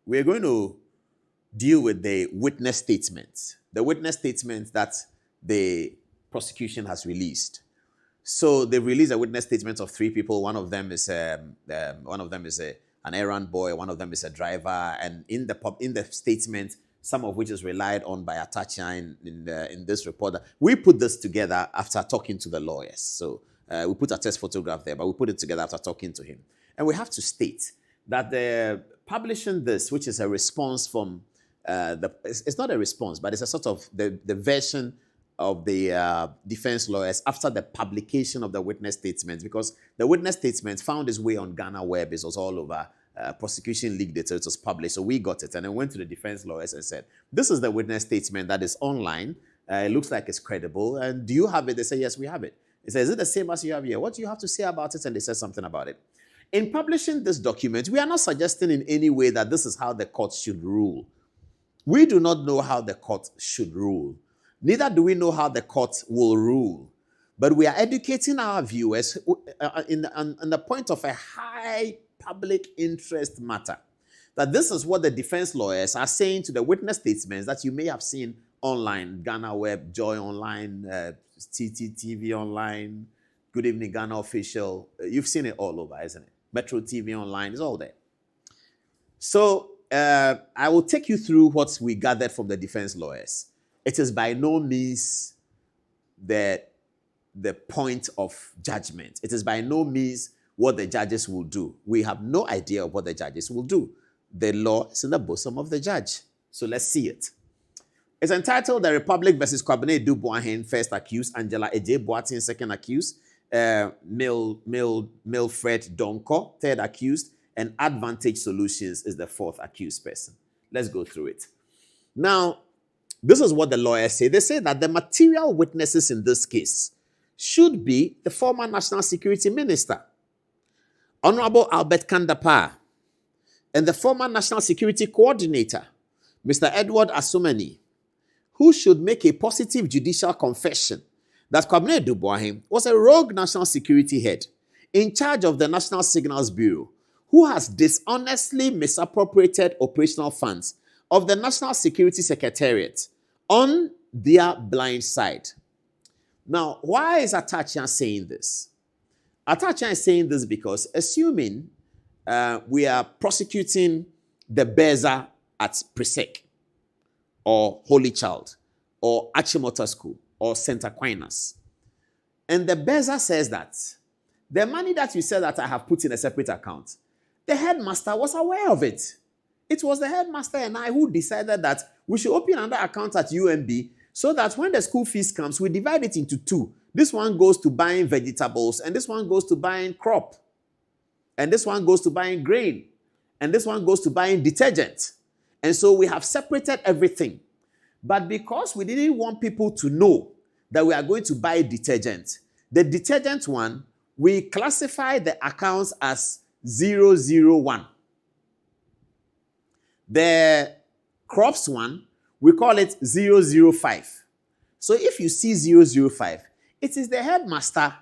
we're going to deal with the witness statements. The witness statements that the prosecution has released. So they've released a witness statement of 3 people. One of them is an errand boy. One of them is a driver. And in the statement, some of which is relied on by Adom-Otchere in this report, we put this together after talking to the lawyers. So we put a test photograph there, but we put it together after talking to him. And we have to state that they're publishing this, which is a response from it's not a response, but it's a sort of the version of the defense lawyers after the publication of the witness statements, because the witness statements found its way on Ghana Web. It was all over. Prosecution leaked it, so it was published. So we got it, and then went to the defense lawyers and said, this is the witness statement that is online. It looks like it's credible. And do you have it? They say, yes, we have it. They say, is it the same as you have here? What do you have to say about it? And they said something about it. In publishing this document, we are not suggesting in any way that this is how the court should rule. We do not know how the court should rule. Neither do we know how the court will rule. But we are educating our viewers on the point of a high public interest matter. That this is what the defense lawyers are saying to the witness statements that you may have seen online, Ghana Web, Joy Online, TTTV Online, Good Evening Ghana Official. You've seen it all over, isn't it? Metro TV Online, it's all there. So I will take you through what we gathered from the defense lawyers. It is by no means the point of judgment. It is by no means what the judges will do. We have no idea of what the judges will do. The law is in the bosom of the judge. So let's see it. It's entitled The Republic versus Kwabena Adu Boahens, first accused, Angela Eje Boateng, second accused, Milfred Donko, third accused, and Advantage Solutions is the fourth accused person. Let's go through it. Now, this is what the lawyers say. They say that the material witnesses in this case should be the former National Security Minister, Honorable Albert Kandapaa, and the former National Security Coordinator, Mr. Edward Asumani, who should make a positive judicial confession that Kwabena Adu Boahens was a rogue national security head in charge of the National Signals Bureau, who has dishonestly misappropriated operational funds of the National Security Secretariat on their blind side. Now, why is Adom-Otchere saying this? Adom-Otchere is saying this because, assuming we are prosecuting the Beza at Presec, or Holy Child, or Achimota School, or St. Aquinas, and the Beza says that the money that you said that I have put in a separate account, the headmaster was aware of it. It was the headmaster and I who decided that we should open another account at UMB so that when the school fees comes, we divide it into 2. This one goes to buying vegetables, and this one goes to buying crop, and this one goes to buying grain, and this one goes to buying detergent. And so we have separated everything. But because we didn't want people to know that we are going to buy detergent, the detergent one, we classify the accounts as 001. The crops one, we call it 005. So if you see 005, it is the headmaster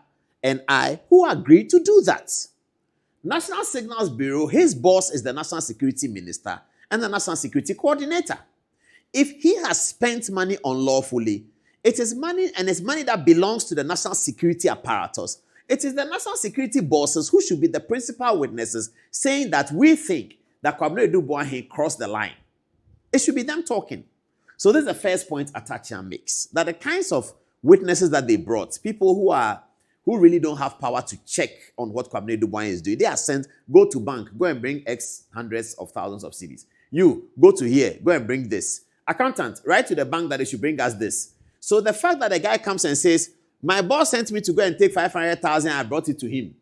and I who agreed to do that. National Signals Bureau, his boss is the National Security Minister and the National Security Coordinator. If he has spent money unlawfully, it is money, and it's money that belongs to the national security apparatus. It is the national security bosses who should be the principal witnesses saying that we think that Kwabena Adu Boahens crossed the line. It should be them talking. So this is the first point Adom-Otchere makes, that the kinds of witnesses that they brought, people who really don't have power to check on what Kwabena Adu Boahens is doing, they are sent, go to bank, go and bring X hundreds of thousands of cedis. You, go to here, go and bring this. Accountant, write to the bank that they should bring us this. So the fact that the guy comes and says, my boss sent me to go and take 500,000, I brought it to him.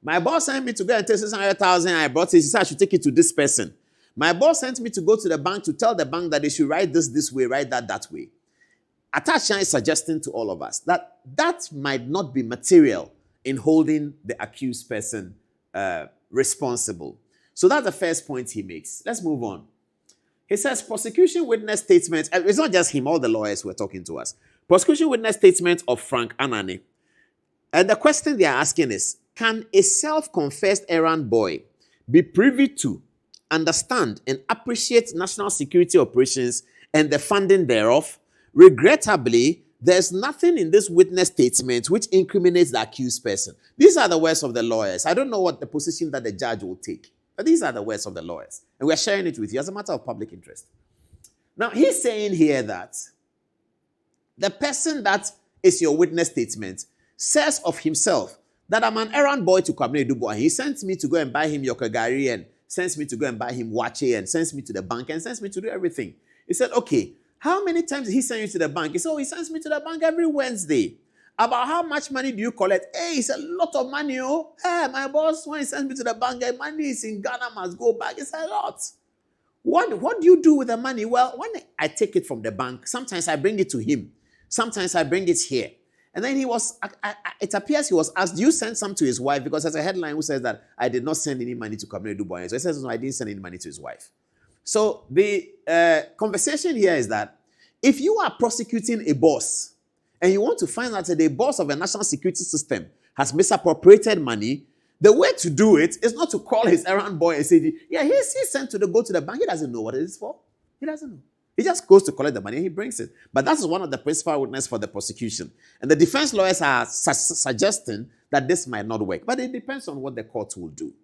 My boss sent me to go and take 600,000, I brought it, he said I should take it to this person. My boss sent me to go to the bank to tell the bank that they should write this way, write that way. Adom-Otchere is suggesting to all of us that that might not be material in holding the accused person responsible. So that's the first point he makes. Let's move on. He says prosecution witness statements, it's not just him, all the lawyers who are talking to us. Prosecution witness statement of Frank Anane. And the question they are asking is, can a self-confessed errand boy be privy to understand and appreciate national security operations and the funding thereof, regrettably, there's nothing in this witness statement which incriminates the accused person. These are the words of the lawyers. I don't know what the position that the judge will take, but these are the words of the lawyers. And we're sharing it with you as a matter of public interest. Now, he's saying here that the person that is your witness statement says of himself that I'm an errand boy to Kwabena Adu Boahens. He sends me to go and buy him yokogari and sends me to go and buy him wache and sends me to the bank and sends me to do everything. He said, okay, how many times did he send you to the bank? He said, oh, he sends me to the bank every Wednesday. About how much money do you collect? Hey, it's a lot of money, oh. Hey, my boss, when he sends me to the bank, the money is in Ghana, must go back. It's a lot. What do you do with the money? Well, when I take it from the bank, sometimes I bring it to him. Sometimes I bring it here. And then it appears he was asked, do you send some to his wife? Because there's a headline who says that I did not send any money to Kwabena Adu Boahens. So he says, no, I didn't send any money to his wife. So the conversation here is that if you are prosecuting a boss and you want to find out that the boss of a national security system has misappropriated money, the way to do it is not to call his errand boy and say, yeah, he's sent to go to the bank. He doesn't know what it is for. He doesn't know. He just goes to collect the money and he brings it. But that is one of the principal witnesses for the prosecution. And the defense lawyers are suggesting that this might not work. But it depends on what the court will do.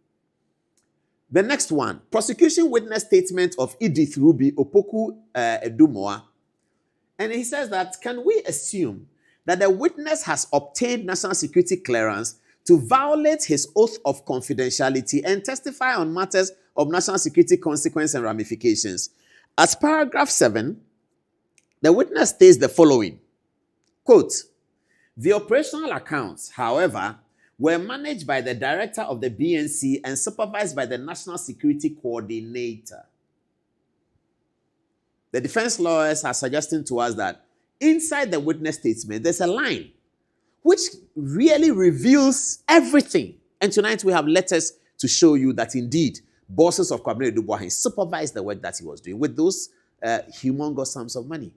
The next one, prosecution witness statement of Edith Ruby Opoku Edumoa. And he says that, can we assume that the witness has obtained national security clearance to violate his oath of confidentiality and testify on matters of national security consequence and ramifications? As paragraph 7, the witness states the following, quote, the operational accounts, however, were managed by the director of the BNC and supervised by the National Security Coordinator. The defense lawyers are suggesting to us that inside the witness statement, there's a line which really reveals everything. And tonight we have letters to show you that indeed, bosses of Kwabena Adu Boahens supervised the work that he was doing with those humongous sums of money.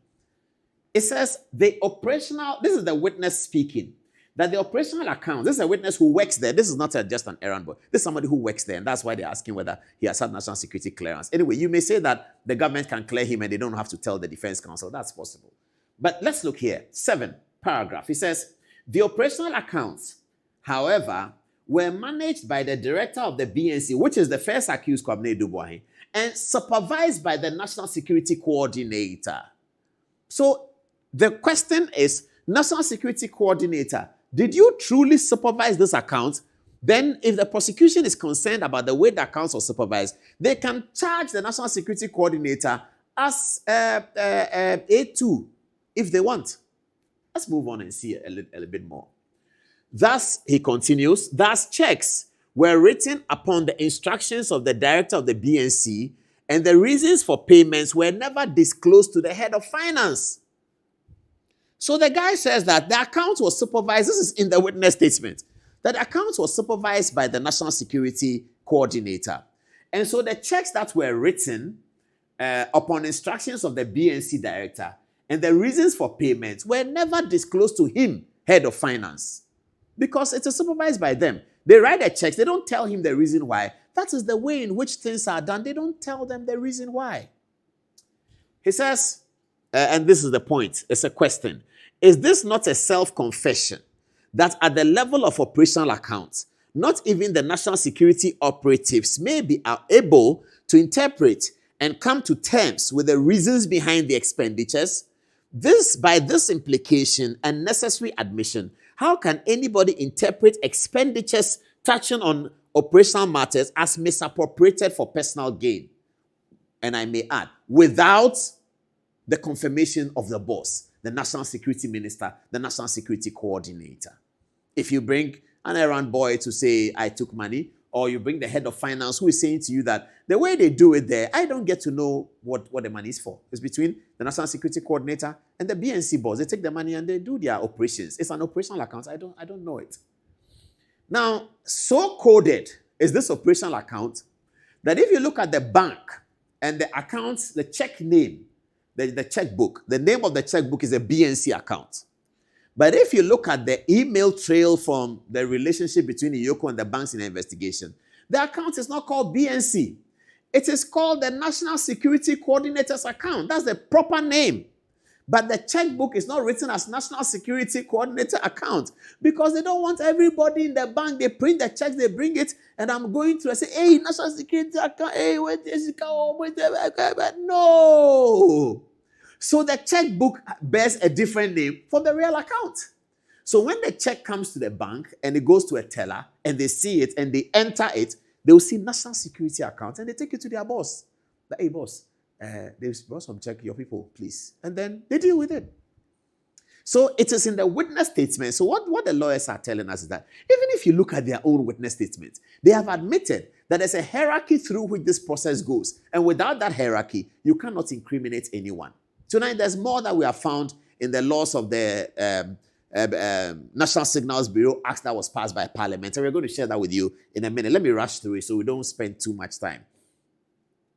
It says this is the witness speaking, that the operational account, this is a witness who works there. This is not just an errand boy. This is somebody who works there, and that's why they're asking whether he has had national security clearance. Anyway, you may say that the government can clear him and they don't have to tell the defense counsel. That's possible. But let's look here. 7 paragraph. He says, the operational accounts, however, were managed by the director of the BNC, which is the first accused Kwabena Adu Boahens, and supervised by the National Security Coordinator. So the question is, National Security Coordinator, did you truly supervise this account? Then if the prosecution is concerned about the way the accounts are supervised, they can charge the National Security Coordinator as A2 if they want. Let's move on and see a little bit more. Thus, he continues, thus checks were written upon the instructions of the director of the BNC, and the reasons for payments were never disclosed to the head of finance. So the guy says that the account was supervised, this is in the witness statement, that the account was supervised by the National Security Coordinator. And so the checks that were written upon instructions of the BNC director and the reasons for payments were never disclosed to him, head of finance. Because it is supervised by them. They write the checks. They don't tell him the reason why. That is the way in which things are done. They don't tell them the reason why. He says, and this is the point. It's a question. Is this not a self-confession that at the level of operational accounts, not even the national security operatives may be able to interpret and come to terms with the reasons behind the expenditures? By this implication and necessary admission, how can anybody interpret expenditures touching on operational matters as misappropriated for personal gain? And I may add, without the confirmation of the boss, the National Security Minister, the National Security Coordinator. If you bring an errand boy to say, I took money, or you bring the head of finance who is saying to you that the way they do it there, I don't get to know what the money is for. It's between the National Security Coordinator and the BNC boss. They take the money and they do their operations. It's an operational account. I don't know it. Now, so coded is this operational account that if you look at the bank and the accounts, the check name, the checkbook, the name of the checkbook is a BNC account. But if you look at the email trail from the relationship between Iyoko and the banks in the investigation, the account is not called BNC. It is called the National Security Coordinator's account. That's the proper name. But the checkbook is not written as National Security Coordinator account because they don't want everybody in the bank. They print the checks, they bring it, and I'm going to say, hey, National Security account, hey, wait, no. So the checkbook bears a different name for the real account. So when the check comes to the bank and it goes to a teller and they see it and they enter it, they will see National Security account and they take it to their boss. Hey, boss, they've brought some check, your people, please. And then they deal with it. So it is in the witness statement. So what the lawyers are telling us is that even if you look at their own witness statement, they have admitted that there's a hierarchy through which this process goes. And without that hierarchy, you cannot incriminate anyone. Tonight, there's more that we have found in the laws of the National Signals Bureau Act that was passed by Parliament. And we're going to share that with you in a minute. Let me rush through it so we don't spend too much time.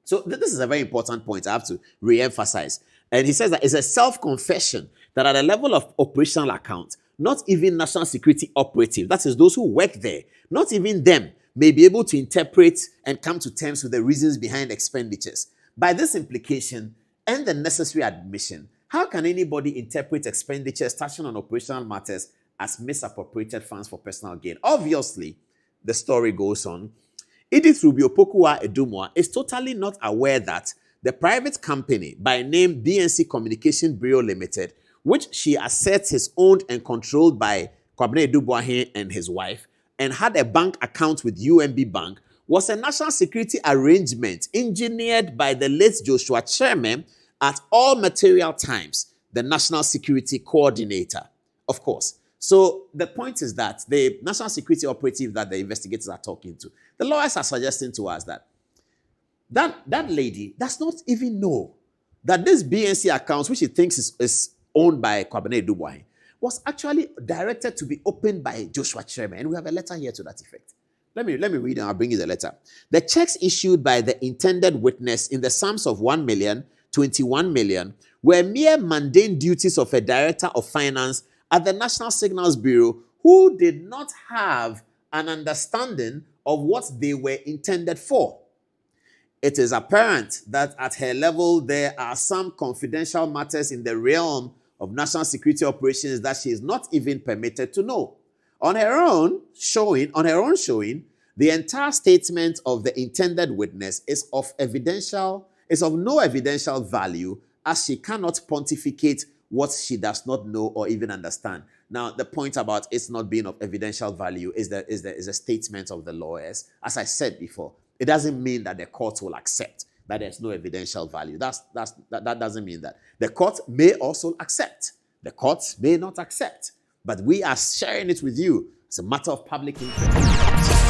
So this is a very important point I have to re-emphasize. And he says that it's a self-confession that at the level of operational account, not even national security operatives, that is those who work there, not even them may be able to interpret and come to terms with the reasons behind expenditures. By this implication and the necessary admission, how can anybody interpret expenditures touching on operational matters as misappropriated funds for personal gain? Obviously, the story goes on. Edith Rubio Pokua Edumwa is totally not aware that the private company by name BNC Communication Bureau Limited, which she asserts is owned and controlled by Kwabena Adu Boahens and his wife, and had a bank account with UMB Bank, was a national security arrangement engineered by the late Joshua Chairman at all material times, the National Security Coordinator, of course. So the point is that the national security operative that the investigators are talking to, the lawyers are suggesting to us that lady does not even know that this BNC account, which she thinks is owned by Kwabena Adu Boahens, was actually directed to be opened by Joshua Chairman. And we have a letter here to that effect. Let me read and I'll bring you the letter. The checks issued by the intended witness in the sums of 1 million, 21 million were mere mundane duties of a director of finance at the National Signals Bureau who did not have an understanding of what they were intended for. It is apparent that at her level, there are some confidential matters in the realm of national security operations that she is not even permitted to know. On her own showing, the entire statement of the intended witness is of no evidential value, as she cannot pontificate what she does not know or even understand. Now, the point about it's not being of evidential value is a statement of the lawyers. As I said before, it doesn't mean that the court will accept that there's no evidential value. That doesn't mean that. The court may also accept. The court may not accept. But we are sharing it with you as a matter of public interest.